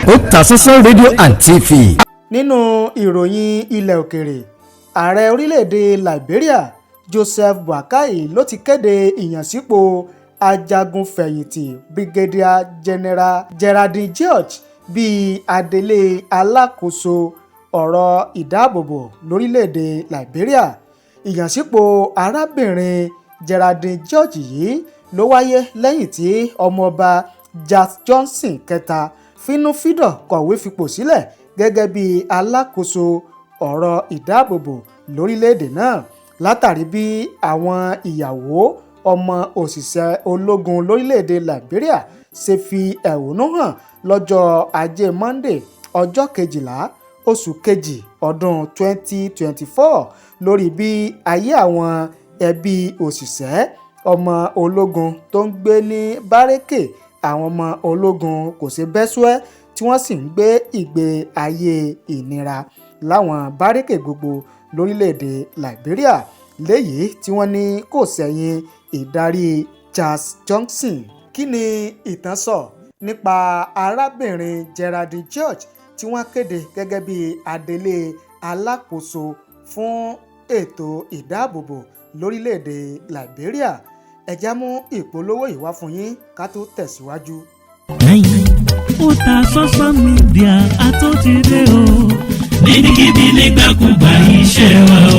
Otasansan rédíò and TV. Nínú ìròyìn ilẹ̀ òkèrè, ààrẹ orílẹ̀-èdè Liberia Joseph Baokai ló ti kéde ìyànsípò ajagunfẹ̀yìntì Brigadier General Geraldine bíi adelé alákòóso ọ̀rọ̀ ìdáàbòbò lórílẹ̀-èdè Liberia. Ìyànsípò arábìnrin Geraldine yìí ló wáyé lẹ́yìn tí ọmọọba Johnson kẹta fínúfíndọ̀ kọ̀wé fipò sílẹ̀ gẹ́gẹ́ bí alákòóso ọ̀rọ̀ ìdáàbòbò lórílẹ̀‐èdè náà látàrí bí àwọn ìyàwó ọmọ òṣìṣẹ́ ológun lórílẹ̀‐èdè Liberia ṣe fi ẹ̀hónú hàn lọ́jọ́ Ajé Monday ọjọ́ 12 oṣù kejì ọdún 2024 lórí bí ayé àwọn ẹbí òṣìṣẹ́ ọmọ ológun tó ń gbé ní bárẹ́kè àwọn ọmọ ológun kò ṣe bẹ́sùẹ́ tí wọ́n sì ń gbé ìgbé ayé ìnira láwọn bárẹ́kè gbogbo lórílẹ̀‐èdè Liberia léyìí tí wọ́n ní kò sẹ́yìn ìdarí Charles Johnson. Kí ni ìtàn sọ nípa arábìnrin Geraldine tí wọ́n kéde gẹ́gẹ́ bí adelé alákòóso fún ètò ìdáàbòbò lórílẹ̀‐èdè Liberia? Ẹ já mú ìpolówó yìí wá fún yín ká tó tẹ̀síwájú. Otasansan mídíà àtúntìdé o. Níbikíbi nígbàkúgbà iṣẹ́ wa o.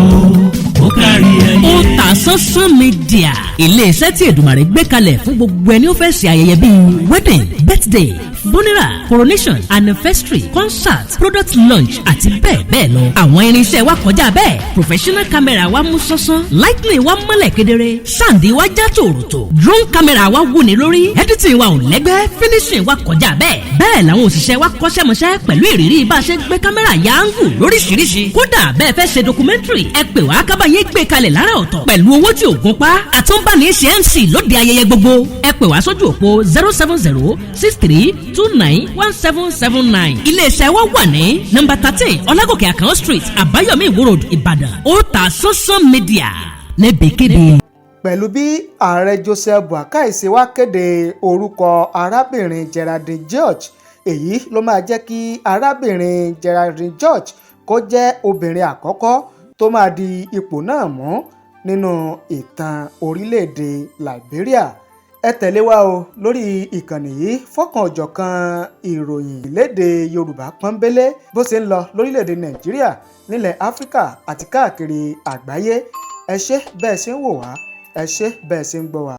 Ó kárí ayé. Otasansan mídíà. Ilé-iṣẹ́ tí Èdùmàrè gbé kalẹ̀ fún gbogbo ẹni ó fẹ́ ṣe ayẹyẹ bíi wedding, birthday, funeral, coronation, anniversary, concert, product launch àti bẹ́ẹ̀ bẹ́ẹ̀ lọ. Àwọn irinṣẹ́ wa kọjá bẹ́ẹ̀. Professional camera wa mú sánsan. Lightning wa mọ́lẹ̀ kedere. Sound wa já tòròtò. Drone camera wa wúni lórí. Editing wa ò lẹ́gbẹ́. Finishing wa kọjá bẹ́ẹ̀. Bẹ́ẹ̀ làwọn òṣìṣẹ́ wa kọ́ṣẹ́mọṣẹ́ pẹ̀lú ìrírí bá a ṣe gbé kámẹ́rà ya áńgù lóríṣiríṣi. Kódà bẹ́ẹ̀ fẹ́ ṣe documentary ẹ pè wá kábàáyé gbé kalẹ̀ lára ọ̀tọ̀ pẹ̀lú owó tí ò gún pa. Àtúnbáni ṣe MC lóde ayẹyẹ gbogbo. Ẹ pè wá sójú òpó 07063291779. Iléeṣẹ́ wa wà ní nọ́mbà 13 Ọlágòkè Àkànó Street, Àbáyọ̀mí Ìwó Road, Ìbàdàn. Otasansan mídíà níbikíbi. Pẹ̀lú bí ààrẹ Joseph Baokai ṣe wá kéde orúkọ arábìnrin Geraldine èyí ló máa jẹ́ kí arábìnrin Geraldine kó jẹ́ obìnrin àkọ́kọ́ tó máa di ipò náà mú nínú ìtàn orílẹ̀-èdè Liberia. Ẹ tẹ̀lé wa o lórí ìkànnì yìí fọ́kàn òjọ̀kan ìròyìn ìlédè Yorùbá pọ́nbélé bó ṣe ń lọ lórílẹ̀-èdè Nàìjíríà, nílẹ̀ Áfíríkà àti káàkiri àgbáyé. Ẹ ṣé bẹ́ẹ̀ ṣe ń wò wá, ẹ ṣé bẹ́ẹ̀ ṣe ń gbọ́ wá.